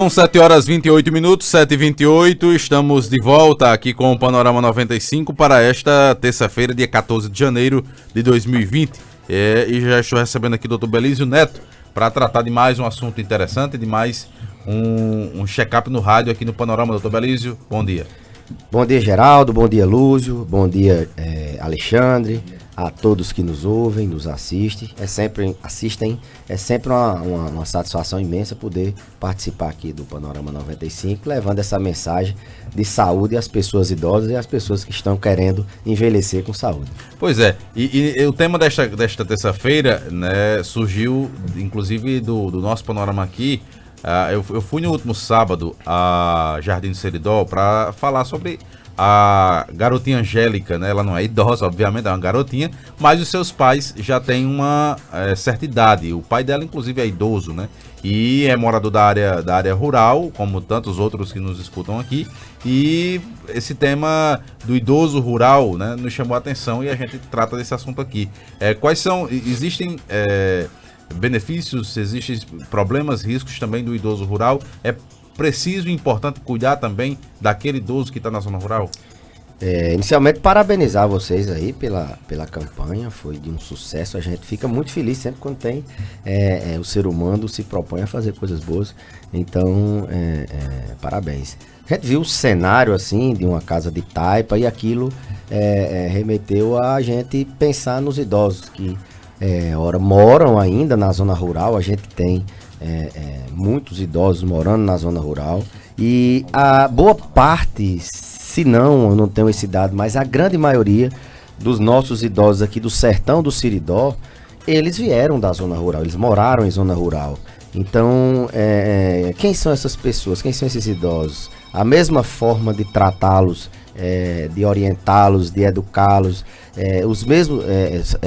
São 7 horas 28 minutos, 7h28, estamos de volta aqui com o Panorama 95 para esta terça-feira, dia 14 de janeiro de 2020. E já estou recebendo aqui o Dr. Belísio Neto para tratar de mais um assunto interessante, de mais um check-up no rádio aqui no Panorama. Dr. Belísio, bom dia. Bom dia, Geraldo, bom dia, Lúcio, bom dia, Alexandre, a todos que nos ouvem, nos assistem. É sempre uma satisfação imensa poder participar aqui do Panorama 95, levando essa mensagem de saúde às pessoas idosas e às pessoas que estão querendo envelhecer com saúde. Pois é, e o tema desta terça-feira, né, surgiu inclusive do nosso Panorama aqui. Eu fui no último sábado a Jardim do Seridó para falar sobre a garotinha Angélica, né? Ela não é idosa, obviamente, é uma garotinha, mas os seus pais já têm uma certa idade. O pai dela, inclusive, é idoso, né? E é morador da área rural, como tantos outros que nos escutam aqui. E esse tema do idoso rural, né, nos chamou a atenção e a gente trata desse assunto aqui. Existem benefícios, existem problemas, riscos também do idoso rural? É preciso e importante cuidar também daquele idoso que está na zona rural? Inicialmente, parabenizar vocês aí pela campanha, foi de um sucesso. A gente fica muito feliz sempre quando tem o ser humano se propõe a fazer coisas boas. Então, parabéns. A gente viu o cenário assim de uma casa de taipa e aquilo remeteu a gente pensar nos idosos que moram ainda na zona rural. A gente tem muitos idosos morando na zona rural e a boa parte, se não, eu não tenho esse dado, mas a grande maioria dos nossos idosos aqui do sertão do Seridó, eles vieram da zona rural, eles moraram em zona rural. Então, quem são essas pessoas? Quem são esses idosos? A mesma forma de tratá-los, de orientá-los, de educá-los, os mesmos,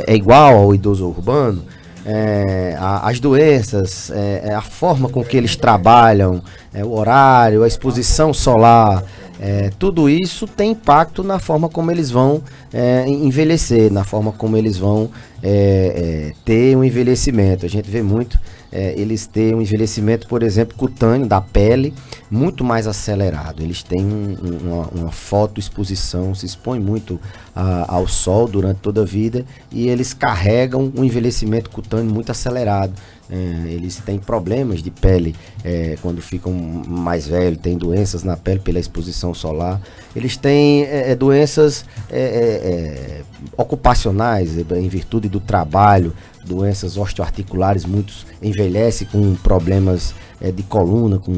é igual ao idoso urbano. As doenças, a forma com que eles trabalham, o horário, a exposição solar, tudo isso tem impacto na forma como eles vão envelhecer, na forma como eles vão ter um envelhecimento. A gente vê muito eles têm um envelhecimento, por exemplo, cutâneo da pele muito mais acelerado. Eles têm uma fotoexposição, se expõem muito ao sol durante toda a vida e eles carregam um envelhecimento cutâneo muito acelerado. Eles têm problemas de pele quando ficam mais velhos, têm doenças na pele pela exposição solar. Eles têm doenças ocupacionais em virtude do trabalho, doenças osteoarticulares, muitos envelhecem com problemas de coluna, com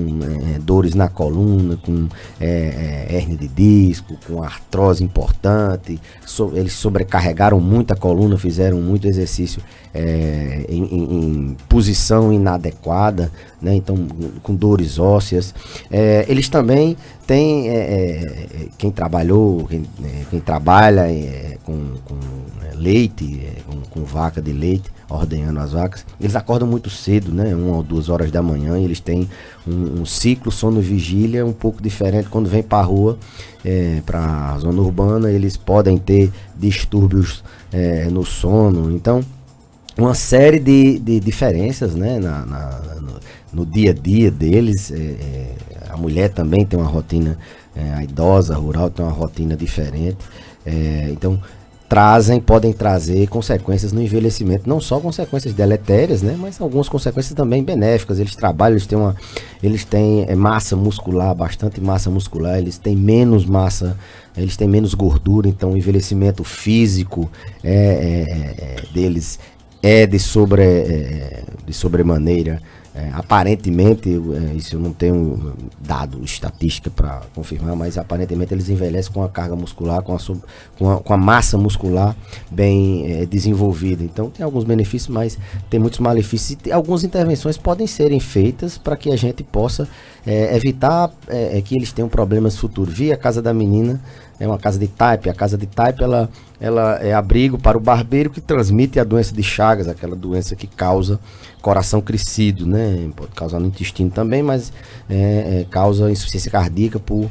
dores na coluna, com hérnia de disco, com artrose importante. Eles sobrecarregaram muito a coluna, fizeram muito exercício em posição inadequada, né? Então com dores ósseas. Eles também têm, quem trabalha com leite, com vaca de leite, ordenhando as vacas, eles acordam muito cedo, né? 1 ou 2 horas da manhã, e eles têm um ciclo sono-vigília um pouco diferente. Quando vem para a rua, para a zona urbana, eles podem ter distúrbios no sono. Então, uma série de diferenças, né? No dia a dia deles. A mulher também tem uma rotina, a idosa rural tem uma rotina diferente. Então, podem trazer consequências no envelhecimento, não só consequências deletérias, né, mas algumas consequências também benéficas. Eles trabalham, eles têm massa muscular, bastante massa muscular, eles têm menos massa, eles têm menos gordura, então o envelhecimento físico deles de sobremaneira. Aparentemente, isso eu não tenho dado estatística para confirmar, mas aparentemente eles envelhecem com a carga muscular, com a massa muscular bem desenvolvida. Então tem alguns benefícios, mas tem muitos malefícios, e algumas intervenções podem serem feitas para que a gente possa evitar que eles tenham problemas futuros. Via a Casa da Menina, é uma casa de taipa. A casa de taipa ela é abrigo para o barbeiro que transmite a doença de Chagas, aquela doença que causa coração crescido, né? Pode causar no intestino também, mas causa insuficiência cardíaca por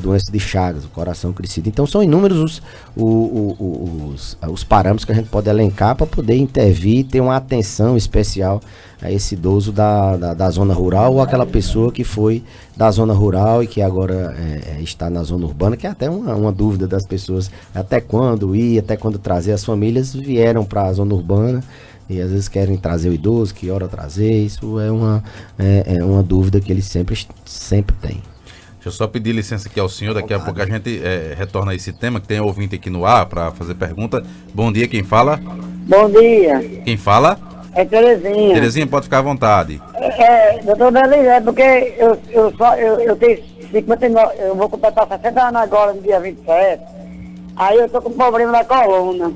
doença de Chagas, o coração crescido. Então são inúmeros os parâmetros que a gente pode elencar para poder intervir e ter uma atenção especial a esse idoso da zona rural ou aquela pessoa que foi da zona rural e que agora está na zona urbana, que é até uma dúvida das pessoas, até quando ir, até quando trazer. As famílias vieram para a zona urbana e às vezes querem trazer o idoso, que hora trazer. Isso é uma dúvida que eles sempre têm. Deixa eu só pedir licença aqui ao senhor, daqui a pouco a gente retorna a esse tema, que tem ouvinte aqui no ar para fazer pergunta. Bom dia, quem fala? Bom dia. Quem fala? É Terezinha. Terezinha, pode ficar à vontade. Doutor Beliz, porque eu tenho 59, eu vou completar 60 anos agora, no dia 27. Aí eu tô com problema na coluna.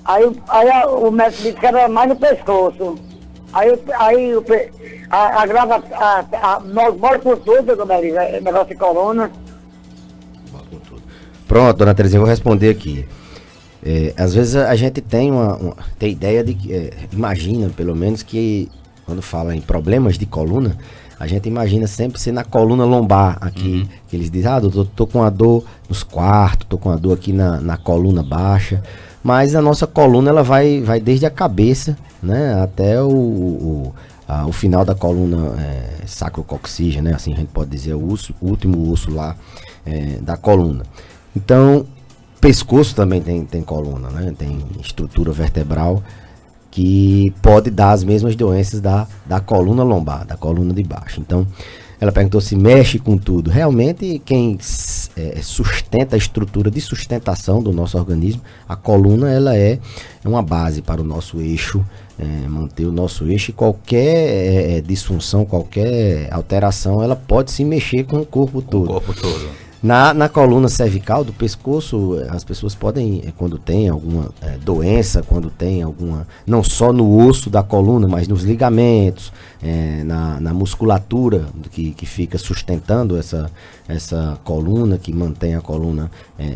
Aí o médico disse que era mais no pescoço. Nós bora por tudo, doutor Beliz, negócio de coluna. Pronto, dona Terezinha, eu vou responder aqui. Às vezes a gente tem tem ideia de que, imagina pelo menos que quando fala em problemas de coluna, a gente imagina sempre ser na coluna lombar aqui, que eles dizem, doutor, tô com a dor nos quartos, tô com a dor aqui na coluna baixa, mas a nossa coluna ela vai desde a cabeça, né, até o final da coluna sacrococcígea, né, assim a gente pode dizer, o último osso lá da coluna. Então, pescoço também tem coluna, né? Tem estrutura vertebral que pode dar as mesmas doenças da coluna lombar, da coluna de baixo. Então, ela perguntou se mexe com tudo. Realmente, quem sustenta a estrutura de sustentação do nosso organismo, a coluna ela é uma base para o nosso eixo, manter o nosso eixo, e qualquer disfunção, qualquer alteração, ela pode se mexer com o corpo todo. O corpo todo. Na coluna cervical do pescoço, as pessoas podem, quando tem alguma doença, quando tem alguma, não só no osso da coluna, mas nos ligamentos, na musculatura que fica sustentando essa coluna, que mantém a coluna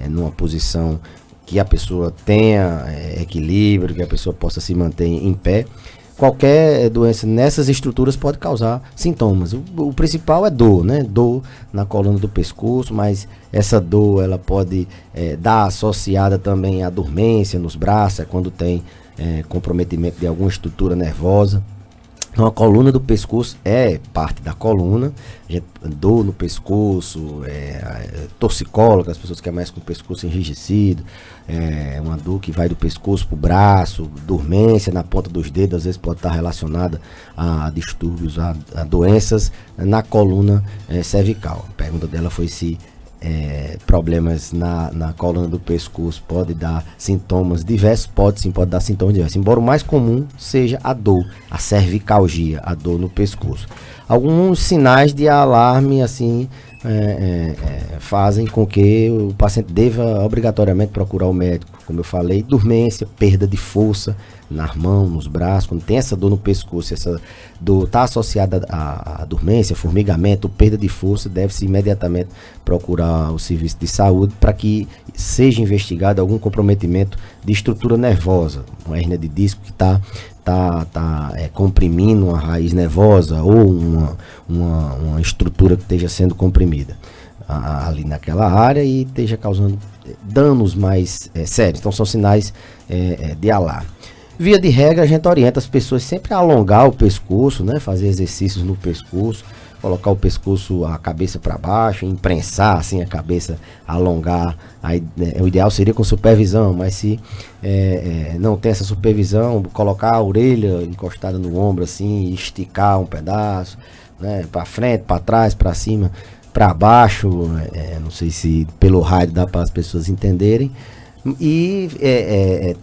numa posição que a pessoa tenha equilíbrio, que a pessoa possa se manter em pé. Qualquer doença nessas estruturas pode causar sintomas. O principal é dor, né? Dor na coluna do pescoço, mas essa dor ela pode dar associada também à dormência nos braços, quando tem comprometimento de alguma estrutura nervosa. Então a coluna do pescoço é parte da coluna, dor no pescoço, torcicólica, as pessoas que amanhecem com o pescoço enrijecido, uma dor que vai do pescoço para o braço, dormência na ponta dos dedos, às vezes pode estar relacionada a distúrbios, a doenças na coluna cervical. A pergunta dela foi se problemas na coluna do pescoço pode dar sintomas diversos, pode dar sintomas diversos, embora o mais comum seja a dor, a cervicalgia, a dor no pescoço. Alguns sinais de alarme assim fazem com que o paciente deva obrigatoriamente procurar o médico, como eu falei, dormência, perda de força nas mãos, nos braços. Quando tem essa dor no pescoço, essa dor está associada à dormência, formigamento, perda de força, deve-se imediatamente procurar o serviço de saúde para que seja investigado algum comprometimento de estrutura nervosa, uma hérnia de disco que está comprimindo uma raiz nervosa ou uma estrutura que esteja sendo comprimida ali naquela área e esteja causando danos mais sérios. Então são sinais de alarme. Via de regra, a gente orienta as pessoas sempre a alongar o pescoço, né? Fazer exercícios no pescoço, colocar o pescoço, a cabeça para baixo, imprensar assim a cabeça, alongar. Aí, o ideal seria com supervisão, mas se não tem essa supervisão, colocar a orelha encostada no ombro assim, esticar um pedaço, né? Para frente, para trás, para cima, para baixo, não sei se pelo rádio dá para as pessoas entenderem. E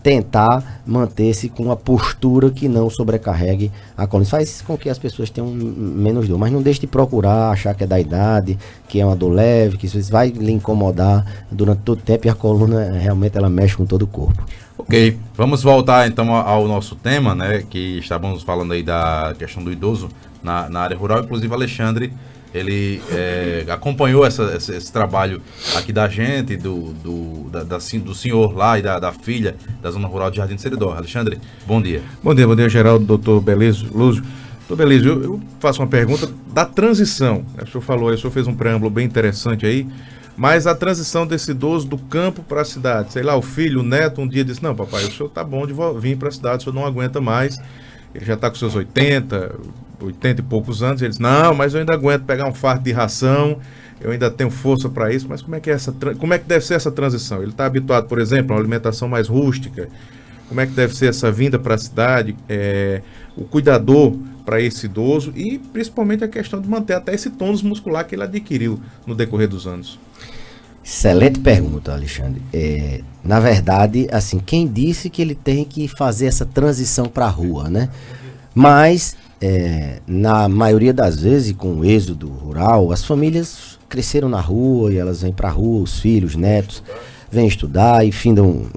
tentar manter-se com uma postura que não sobrecarregue a coluna. Isso faz com que as pessoas tenham menos dor, mas não deixe de procurar, achar que é da idade, que é uma dor leve, que isso vai lhe incomodar durante todo o tempo, e a coluna realmente ela mexe com todo o corpo. Ok, vamos voltar então ao nosso tema, né, que estávamos falando aí da questão do idoso na área rural. Inclusive Alexandre, ele acompanhou esse trabalho aqui da gente, do senhor lá e da filha da zona rural de Jardim do Seridó. Alexandre, bom dia. Bom dia, Geraldo, doutor Belísio, Lúcio. Doutor Belísio, eu faço uma pergunta da transição. O senhor falou aí, o senhor fez um preâmbulo bem interessante aí, mas a transição desse idoso do campo para a cidade. Sei lá, o filho, o neto, um dia disse, não, papai, o senhor tá bom de vir para a cidade, o senhor não aguenta mais. ele já está com seus 80 e poucos anos, ele diz, não, mas eu ainda aguento pegar um fardo de ração, eu ainda tenho força para isso, mas como é que deve ser essa transição? Ele está habituado, por exemplo, a uma alimentação mais rústica, como é que deve ser essa vinda para a cidade, o cuidador para esse idoso e principalmente a questão de manter até esse tônus muscular que ele adquiriu no decorrer dos anos. Excelente pergunta, Alexandre. Na verdade, assim, quem disse que ele tem que fazer essa transição para a rua, né? Mas, na maioria das vezes, com o êxodo rural, as famílias cresceram na rua e elas vêm para a rua, os filhos, os netos, vêm estudar e findam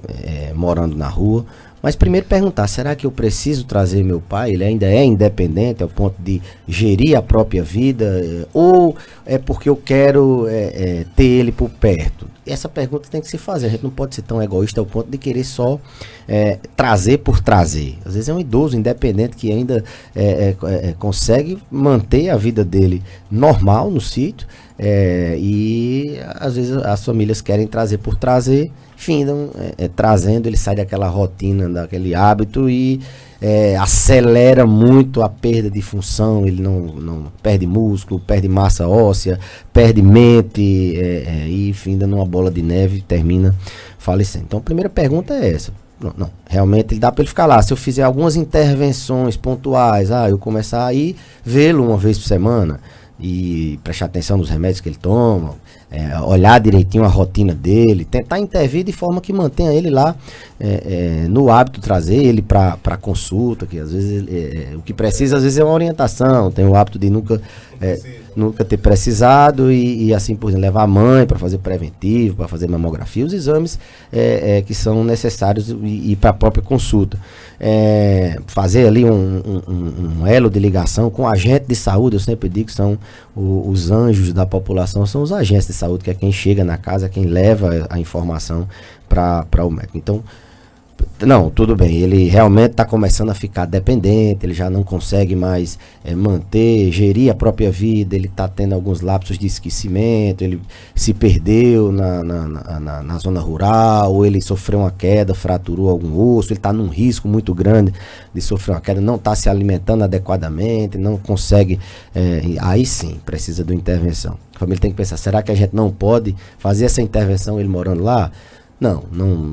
morando na rua. Mas primeiro perguntar, será que eu preciso trazer meu pai? Ele ainda é independente ao ponto de gerir a própria vida? Ou é porque eu quero ter ele por perto? Essa pergunta tem que se fazer. A gente não pode ser tão egoísta ao ponto de querer só trazer por trazer. Às vezes é um idoso independente que ainda consegue manter a vida dele normal no sítio. E às vezes as famílias querem trazer por trazer, findam trazendo, ele sai daquela rotina, daquele hábito e acelera muito a perda de função, ele não perde músculo, perde massa óssea, perde mente e finda numa bola de neve e termina falecendo. Então a primeira pergunta é essa. Não, realmente dá para ele ficar lá. Se eu fizer algumas intervenções pontuais, eu começar a ir vê-lo uma vez por semana e prestar atenção nos remédios que ele toma, olhar direitinho a rotina dele, tentar intervir de forma que mantenha ele lá no hábito, trazer ele para consulta, que às vezes o que precisa às vezes é uma orientação, tem o hábito de nunca ter precisado e assim por exemplo, levar a mãe para fazer preventivo, para fazer mamografia, os exames que são necessários e para a própria consulta. Fazer ali um elo de ligação com agente de saúde, eu sempre digo que são os anjos da população, são os agentes de saúde, que é quem chega na casa, quem leva a informação para o médico. Então, não, tudo bem, ele realmente está começando a ficar dependente, ele já não consegue mais gerir a própria vida, ele está tendo alguns lapsos de esquecimento, ele se perdeu na zona rural, ou ele sofreu uma queda, fraturou algum osso, ele está num risco muito grande de sofrer uma queda, não está se alimentando adequadamente, não consegue, aí sim, precisa de uma intervenção. A família tem que pensar, será que a gente não pode fazer essa intervenção ele morando lá? Não,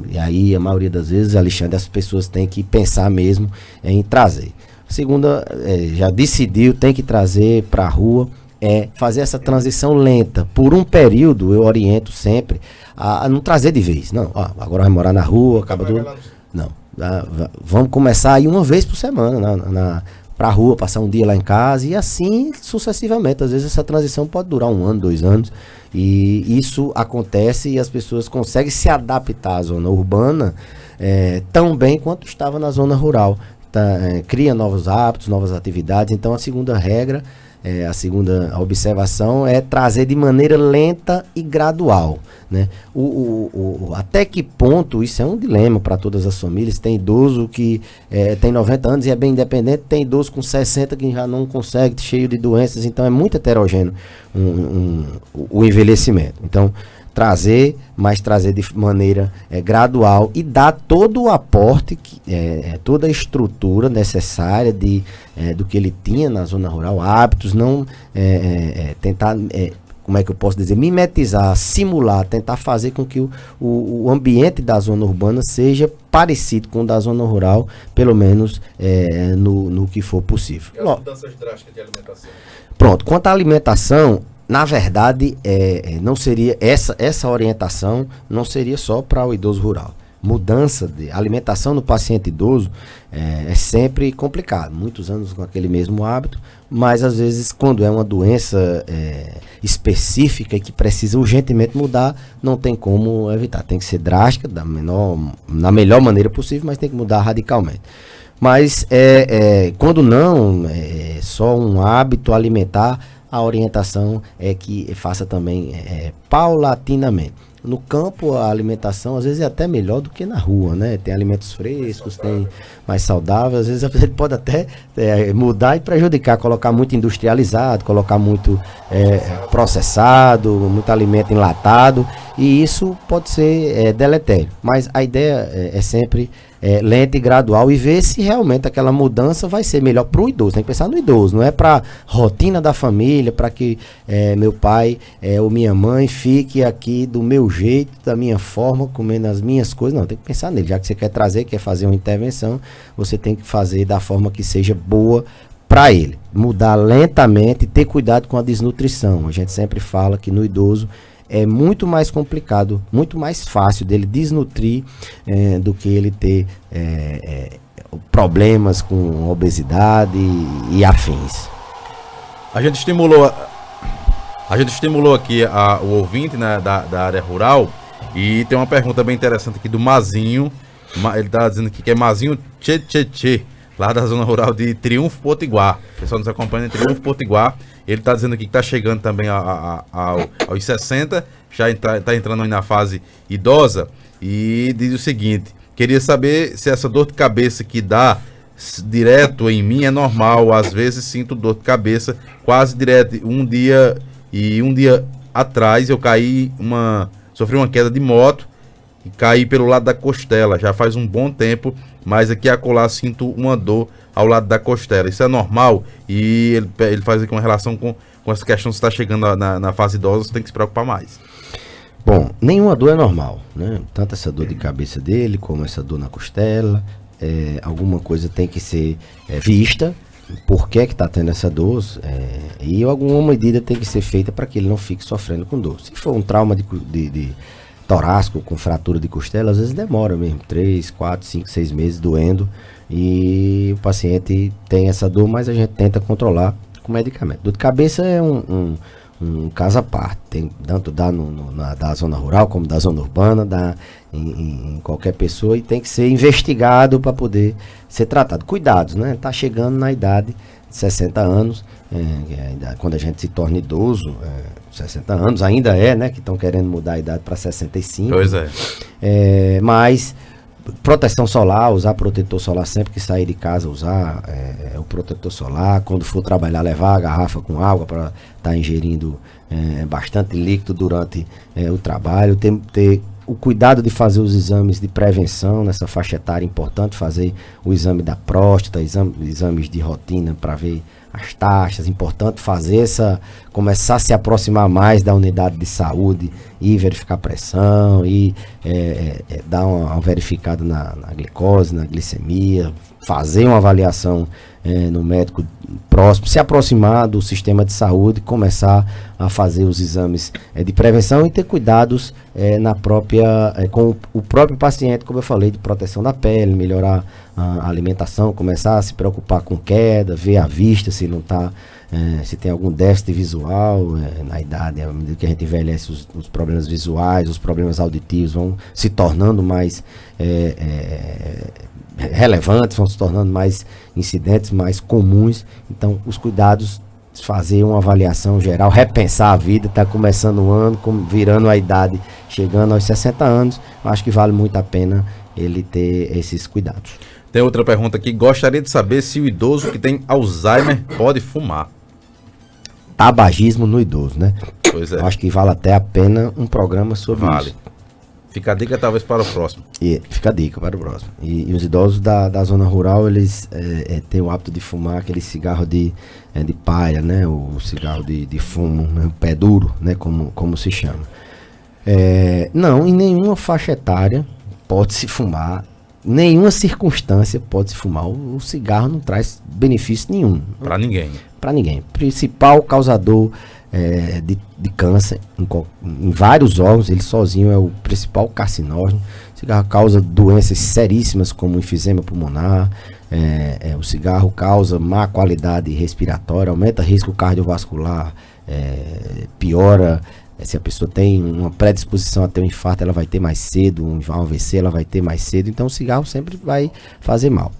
e aí a maioria das vezes, Alexandre, as pessoas têm que pensar mesmo em trazer. Segunda, já decidiu, tem que trazer para a rua, fazer essa transição lenta. Por um período, eu oriento sempre a não trazer de vez. Não, agora vai morar na rua, acaba tudo. Não, vamos começar aí uma vez por semana, para a rua, passar um dia lá em casa e assim sucessivamente. Às vezes essa transição pode durar 1 ano, 2 anos e isso acontece e as pessoas conseguem se adaptar à zona urbana tão bem quanto estava na zona rural. Cria novos hábitos, novas atividades. Então a segunda regra, a segunda observação é trazer de maneira lenta e gradual, né? Até que ponto, isso é um dilema para todas as famílias. Tem idoso que tem 90 anos e é bem independente, tem idoso com 60 que já não consegue, cheio de doenças, então é muito heterogêneo o envelhecimento. Então, mas trazer de maneira gradual e dar todo o aporte, toda a estrutura necessária do que ele tinha na zona rural, hábitos, não tentar, como é que eu posso dizer, mimetizar, simular, tentar fazer com que o ambiente da zona urbana seja parecido com o da zona rural, pelo menos no que for possível. E as mudanças drásticas de alimentação? Pronto, quanto à alimentação, na verdade, não seria essa orientação não seria só para o idoso rural. Mudança de alimentação no paciente idoso é sempre complicado. Muitos anos com aquele mesmo hábito, mas às vezes quando é uma doença específica e que precisa urgentemente mudar, não tem como evitar. Tem que ser drástica, na melhor maneira possível, mas tem que mudar radicalmente. Mas quando não, só um hábito alimentar, a orientação é que faça também paulatinamente. no campo a alimentação às vezes é até melhor do que na rua, né? Tem alimentos frescos, tem mais saudáveis, às vezes ele pode até mudar e prejudicar, colocar muito industrializado, colocar muito processado, muito alimento enlatado, e isso pode ser deletério. Mas a ideia é sempre lenta e gradual e ver se realmente aquela mudança vai ser melhor para o idoso. Tem que pensar no idoso, não é para rotina da família, para que meu pai ou minha mãe fique aqui do meu jeito, da minha forma, comendo as minhas coisas. Não, tem que pensar nele. Já que você quer trazer, quer fazer uma intervenção, você tem que fazer da forma que seja boa para ele. Mudar lentamente e ter cuidado com a desnutrição. A gente sempre fala que no idoso é muito mais complicado, muito mais fácil dele desnutrir do que ele ter problemas com obesidade e afins. A gente estimulou aqui o ouvinte, né, da área rural, e tem uma pergunta bem interessante aqui do Mazinho. Ele está dizendo aqui que é Mazinho Tchê, lá da zona rural de Triunfo Potiguar. O pessoal nos acompanha em Triunfo Potiguar. Ele está dizendo aqui que está chegando também aos 60, já está entrando aí na fase idosa, e diz o seguinte: queria saber se essa dor de cabeça que dá direto em mim é normal. Às vezes sinto dor de cabeça quase direto. Um dia atrás eu sofri uma queda de moto e caí pelo lado da costela. Já faz um bom tempo, mas aqui e acolá sinto uma dor ao lado da costela. Isso é normal? E ele faz aqui uma relação com essa questão: se está chegando na fase idosa, você tem que se preocupar mais. Bom, nenhuma dor é normal, né? Tanto essa dor de cabeça dele, como essa dor na costela. Alguma coisa tem que ser vista, por que está tendo essa dor, e alguma medida tem que ser feita para que ele não fique sofrendo com dor. Se for um trauma de torácico com fratura de costela, às vezes demora mesmo 3, 4, 5, 6 meses doendo, e o paciente tem essa dor, mas a gente tenta controlar com medicamento. Dor de cabeça é um caso à parte, tem tanto da zona rural como da zona urbana, em qualquer pessoa, e tem que ser investigado para poder ser tratado. Cuidados, né? Tá chegando na idade de 60 anos, quando a gente se torna idoso, 60 anos ainda né? Que estão querendo mudar a idade para 65. Pois mas proteção solar, usar protetor solar sempre que sair de casa, usar o protetor solar. Quando for trabalhar, levar a garrafa com água para estar ingerindo bastante líquido durante o trabalho. Ter o cuidado de fazer os exames de prevenção nessa faixa etária. É importante fazer o exame da próstata, exames de rotina para ver as taxas. Importante começar a se aproximar mais da unidade de saúde e verificar a pressão e dar uma verificada na glicose, na glicemia, fazer uma avaliação no médico próximo, se aproximar do sistema de saúde, começar a fazer os exames de prevenção e ter cuidados com o próprio paciente, como eu falei, de proteção da pele, melhorar a alimentação, começar a se preocupar com queda, ver a vista, se não está, se tem algum déficit visual na idade. À medida que a gente envelhece, os problemas visuais, os problemas auditivos vão se tornando mais relevantes, vão se tornando mais incidentes, mais comuns. Então, os cuidados, fazer uma avaliação geral, repensar a vida. Está começando o ano, virando a idade, chegando aos 60 anos, eu acho que vale muito a pena ele ter esses cuidados. Tem outra pergunta aqui: gostaria de saber se o idoso que tem Alzheimer pode fumar. Tabagismo no idoso, né? Pois é. Eu acho que vale até a pena um programa sobre isso. Fica a dica talvez para o próximo. Fica a dica para o próximo. E os idosos da zona rural, eles têm o hábito de fumar aquele cigarro de palha, né? O cigarro de fumo, né? Pé duro, né? Como se chama. Não, em nenhuma faixa etária pode-se fumar, nenhuma circunstância pode-se fumar. O cigarro não traz benefício nenhum. Para ninguém. Para ninguém. Principal causador de câncer em vários órgãos, ele sozinho é o principal carcinógeno. O cigarro causa doenças seríssimas como enfisema pulmonar. O cigarro causa má qualidade respiratória, aumenta risco cardiovascular, piora. Se a pessoa tem uma predisposição a ter um infarto, ela vai ter mais cedo, um AVC ela vai ter mais cedo. Então o cigarro sempre vai fazer mal.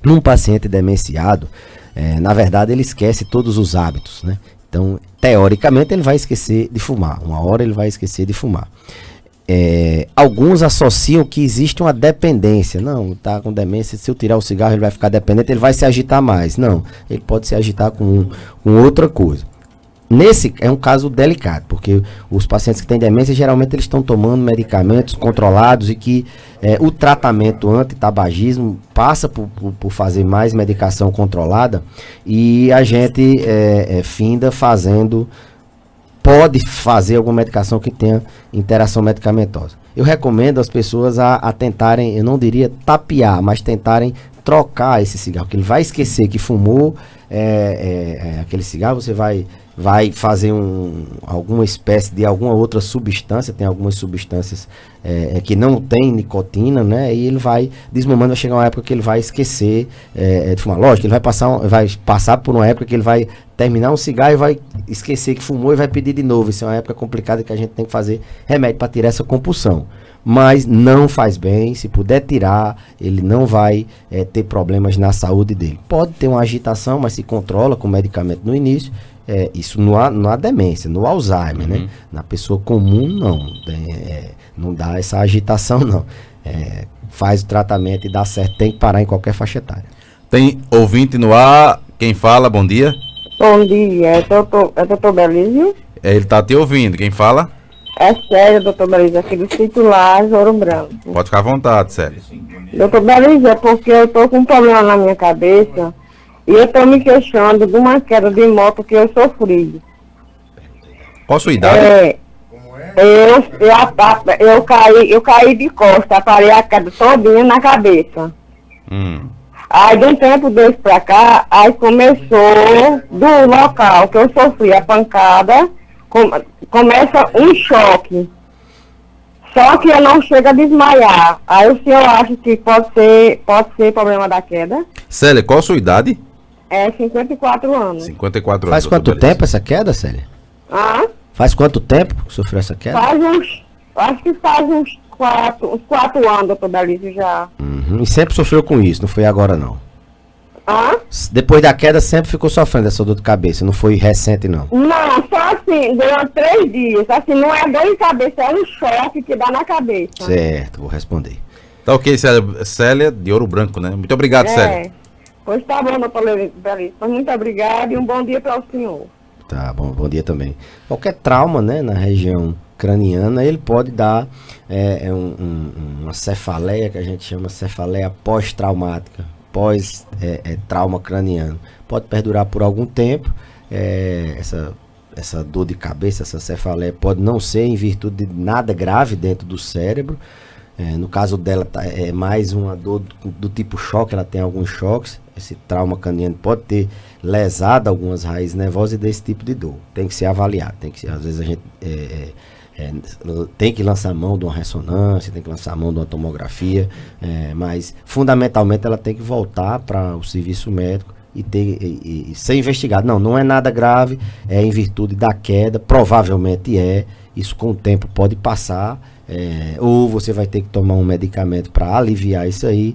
Num paciente demenciado, na verdade ele esquece todos os hábitos, né? Então, teoricamente, ele vai esquecer de fumar. Uma hora ele vai esquecer de fumar. alguns associam que existe uma dependência. Não, tá com demência, se eu tirar o cigarro ele vai ficar dependente, ele vai se agitar mais. Não, ele pode se agitar com outra coisa. Nesse é um caso delicado, porque os pacientes que têm demência, geralmente eles estão tomando medicamentos controlados e que o tratamento anti-tabagismo passa por fazer mais medicação controlada e a gente finda pode fazer alguma medicação que tenha interação medicamentosa. Eu recomendo as pessoas a tentarem, eu não diria tapear, mas tentarem trocar esse cigarro, que ele vai esquecer que fumou aquele cigarro, você vai fazer alguma espécie de alguma outra substância, tem algumas substâncias que não tem nicotina, né? E ele vai desmamando, vai chegar uma época que ele vai esquecer de fumar. Lógico, ele vai passar por uma época que ele vai terminar um cigarro e vai esquecer que fumou e vai pedir de novo. Isso é uma época complicada que a gente tem que fazer remédio para tirar essa compulsão. Mas não faz bem, se puder tirar, ele não vai ter problemas na saúde dele. Pode ter uma agitação, mas se controla com medicamento no início. Isso não há demência, no Alzheimer, né? Na pessoa comum, não. Não dá essa agitação, não. Faz o tratamento e dá certo, tem que parar em qualquer faixa etária. Tem ouvinte no ar, quem fala, bom dia. Bom dia, é doutor Belísio? Ele tá te ouvindo, quem fala? É sério, doutor Belísio, aqui do titular Ouro Branco. Pode ficar à vontade, sério. Doutor Belísio, é porque eu tô com um problema na minha cabeça e eu tô me queixando de uma queda de moto que eu sofri. Qual a sua idade? Eu caí de costa, parei a queda todinha na cabeça. Aí de um tempo desse pra cá, aí começou do local que eu sofri a pancada, começa um choque. Só que eu não chego a desmaiar. Aí o senhor acha que pode ser problema da queda? Célia, qual a sua idade? 54 anos. 54 anos. Faz quanto tempo essa queda, Célia? Faz quanto tempo que sofreu essa queda? Acho que faz uns 4 anos, doutor Belísio, já. E sempre sofreu com isso, não foi agora não? Depois da queda sempre ficou sofrendo essa dor de cabeça, não foi recente não? Não, só assim, durante 3 dias. Assim, não é dor de cabeça, é um choque que dá na cabeça. Certo, vou responder. Tá ok, Célia de Ouro Branco, né? Muito obrigado, Célia. Pois tá bom, doutor Belísio. Muito obrigado e um bom dia para o senhor. Tá bom, bom dia também. Qualquer trauma, né, na região craniana, ele pode dar uma cefaleia, que a gente chama cefaleia pós-traumática, pós-trauma craniano. Pode perdurar por algum tempo, essa dor de cabeça, essa cefaleia pode não ser em virtude de nada grave dentro do cérebro. No caso dela é mais uma dor do tipo choque, ela tem alguns choques. Esse trauma craniano pode ter lesado algumas raízes nervosas e desse tipo de dor. Tem que ser avaliado. Às vezes a gente tem que lançar a mão de uma ressonância, tem que lançar a mão de uma tomografia, mas fundamentalmente ela tem que voltar para o serviço médico e ser investigado. Não é nada grave, é em virtude da queda, provavelmente isso com o tempo pode passar, ou você vai ter que tomar um medicamento para aliviar isso aí.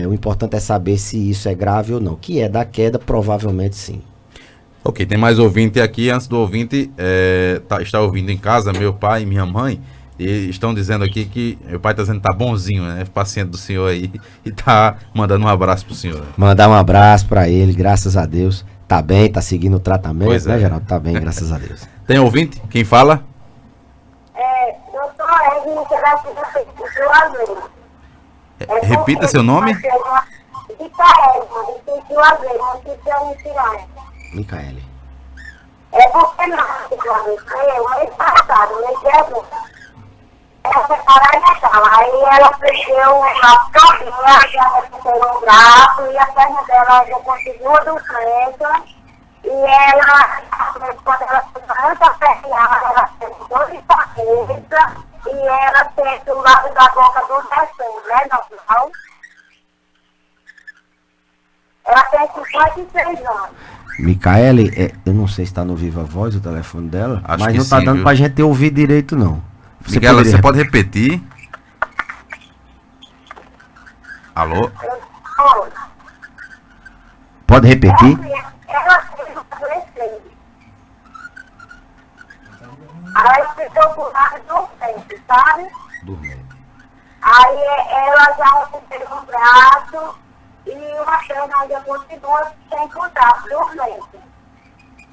O importante é saber se isso é grave ou não. Que é da queda, provavelmente sim. Ok, tem mais ouvinte aqui. Antes do ouvinte está ouvindo em casa, meu pai e minha mãe, e estão dizendo aqui que meu pai está dizendo que tá bonzinho, né? Paciente do senhor aí, e tá mandando um abraço pro senhor. Mandar um abraço para ele, graças a Deus. Tá bem, tá seguindo o tratamento, pois né, Geraldo? Tá bem, graças a Deus. Tem ouvinte? Quem fala? Doutor Edmo, que vai ser do Juazeiro. Repita seu nome? Micaele. É porque não, mês passado, mês de agosto. Ela foi parar na sala, aí ela fechou o braço todinha, já recuperou o braço, e a perna dela já continua doente, e ela, quando ela fica muito aperreada, ela tem dor de cabeça, e ela tem o lado da boca do descendo, né, normal? Ela tem 56 anos. Micaele, eu não sei se está no Viva Voz o telefone dela, Acho mas que não está sim, dando viu? pra gente ouvir direito, não. Miguel, você pode repetir? Alô? Pode repetir? Ela fez um adolescente. Aí ficou com nada dormente, sabe? Dormente. Aí ela já operou um braço e uma perna ainda continua sem contato, dormente.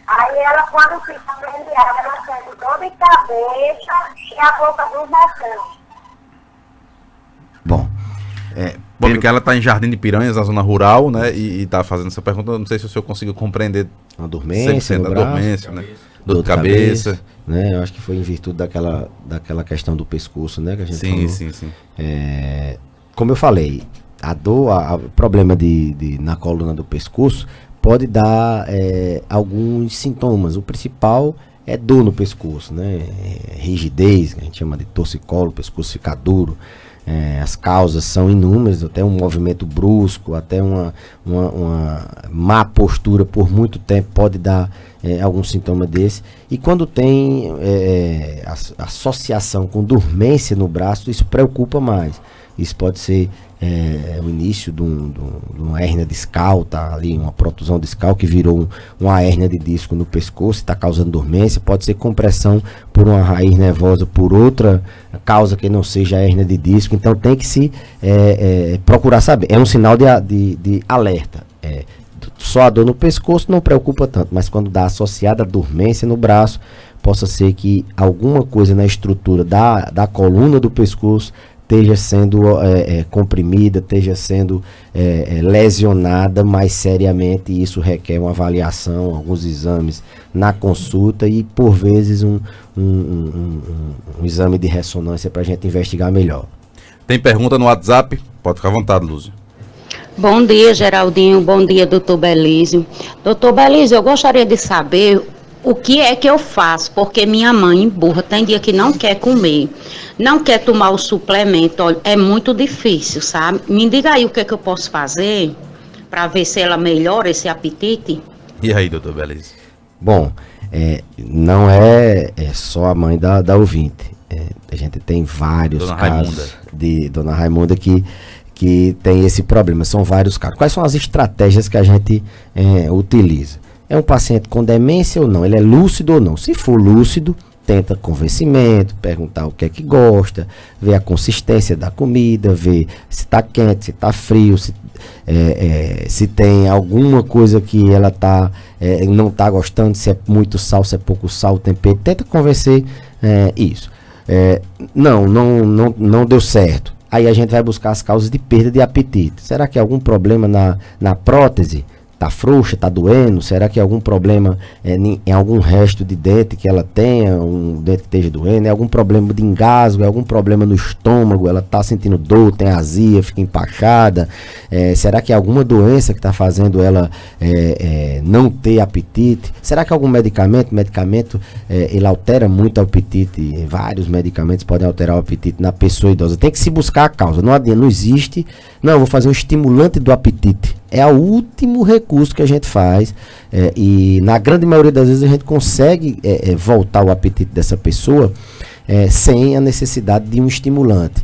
Aí ela, quando fica prendada, ela sente dor de cabeça e a boca dormecendo. Bom, Bom, porque ela está em Jardim de Piranhas, na zona rural, né? E está fazendo essa pergunta. Não sei se o senhor conseguiu compreender uma dormência no da braço, dormência, né? Dor de cabeça. né? Eu acho que foi em virtude daquela questão do pescoço, né? Que a gente falou. Sim. Como eu falei, a dor, o problema na coluna do pescoço pode dar alguns sintomas. O principal é dor no pescoço, né? Rigidez, que a gente chama de torcicolo, o pescoço fica duro. As causas são inúmeras, até um movimento brusco, até uma má postura por muito tempo pode dar algum sintoma desse. E quando tem associação com dormência no braço, isso preocupa mais. Isso pode ser o início de uma hérnia discal, tá ali uma protusão discal que virou uma hérnia de disco no pescoço, está causando dormência. Pode ser compressão por uma raiz nervosa, por outra causa que não seja a hérnia de disco. Então tem que se procurar saber. É um sinal de alerta. Só a dor no pescoço não preocupa tanto, mas quando dá associada a dormência no braço, possa ser que alguma coisa na estrutura da coluna do pescoço esteja sendo comprimida, esteja sendo lesionada mais seriamente, e isso requer uma avaliação, alguns exames na consulta e, por vezes, um exame de ressonância para a gente investigar melhor. Tem pergunta no WhatsApp? Pode ficar à vontade, Lúcia. Bom dia, Geraldinho. Bom dia, doutor Belísio. Doutor Belísio, eu gostaria de saber o que é que eu faço, porque minha mãe burra, tem dia que não quer comer, não quer tomar o suplemento, olha, é muito difícil, sabe? Me diga aí o que é que eu posso fazer para ver se ela melhora esse apetite. E aí, doutor Belísio? Bom, não é só a mãe da ouvinte. A gente tem vários Dona casos Raimunda. de Dona Raimunda que tem esse problema. São vários casos. Quais são as estratégias que a gente utiliza? É um paciente com demência ou não? Ele é lúcido ou não? Se for lúcido, tenta convencimento, perguntar o que é que gosta, ver a consistência da comida, ver se está quente, se está frio, se tem alguma coisa que ela não está gostando, se é muito sal, se é pouco sal, tempero. Tenta convencer isso. Não deu certo. Aí a gente vai buscar as causas de perda de apetite. Será que é algum problema na prótese? Tá frouxa, tá doendo? Será que é algum problema em algum resto de dente que ela tenha, um dente que esteja doendo? É algum problema de engasgo? É algum problema no estômago? Ela tá sentindo dor, tem azia, fica empachada? Será que é alguma doença que está fazendo ela não ter apetite? Será que é algum medicamento? Medicamento, ele altera muito o apetite. Vários medicamentos podem alterar o apetite na pessoa idosa. Tem que se buscar a causa. Não adianta, não existe. Não, eu vou fazer um estimulante do apetite. É o último recurso que a gente faz e na grande maioria das vezes a gente consegue voltar o apetite dessa pessoa sem a necessidade de um estimulante,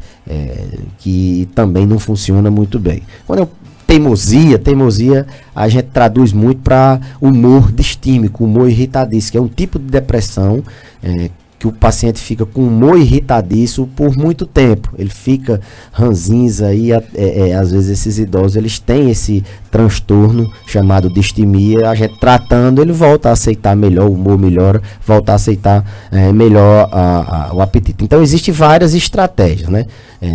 que também não funciona muito bem. Quando eu teimosia a gente traduz muito para humor distímico, humor irritadiço, que é um tipo de depressão que o paciente fica com humor irritadiço por muito tempo. Ele fica ranzinza e às vezes esses idosos eles têm esse transtorno chamado distimia. A gente tratando, ele volta a aceitar melhor, o humor melhora, volta a aceitar melhor o apetite. Então existem várias estratégias, né?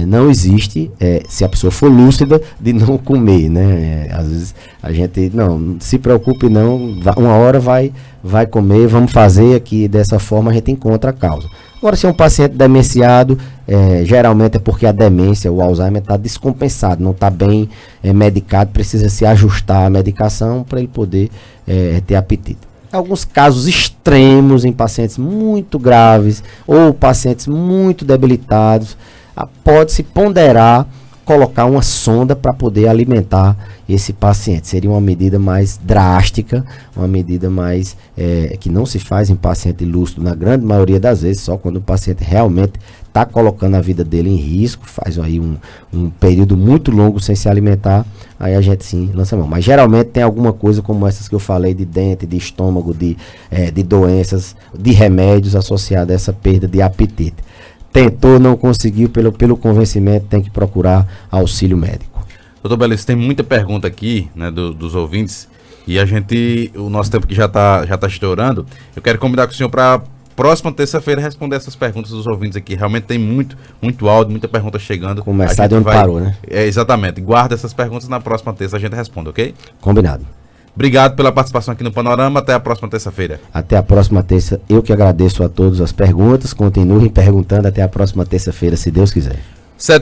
Não existe, se a pessoa for lúcida, de não comer, né? Às vezes a gente, não se preocupe não, uma hora vai comer, vamos fazer aqui, dessa forma a gente encontra a causa. Agora, se é um paciente demenciado, geralmente é porque a demência, o Alzheimer está descompensado, não está bem medicado, precisa se ajustar a medicação para ele poder ter apetite. Alguns casos extremos em pacientes muito graves ou pacientes muito debilitados, pode-se ponderar colocar uma sonda para poder alimentar esse paciente. Seria uma medida mais drástica, uma medida mais que não se faz em paciente lúcido na grande maioria das vezes, só quando o paciente realmente está colocando a vida dele em risco, faz aí um período muito longo sem se alimentar, aí a gente sim lança a mão. Mas geralmente tem alguma coisa como essas que eu falei, de dente, de estômago, de doenças, de remédios associados a essa perda de apetite. Tentou, não conseguiu, pelo convencimento, tem que procurar auxílio médico. Doutor Belício, tem muita pergunta aqui, né, dos ouvintes, e o nosso tempo que já tá estourando, eu quero convidar com o senhor para próxima terça-feira responder essas perguntas dos ouvintes aqui. Realmente tem muito áudio, muita pergunta chegando. Começar de onde parou, né? Exatamente. Guarda essas perguntas, na próxima terça a gente responde, ok? Combinado. Obrigado pela participação aqui no Panorama. Até a próxima terça-feira. Até a próxima terça. Eu que agradeço a todos as perguntas. Continuem perguntando. Até a próxima terça-feira, se Deus quiser.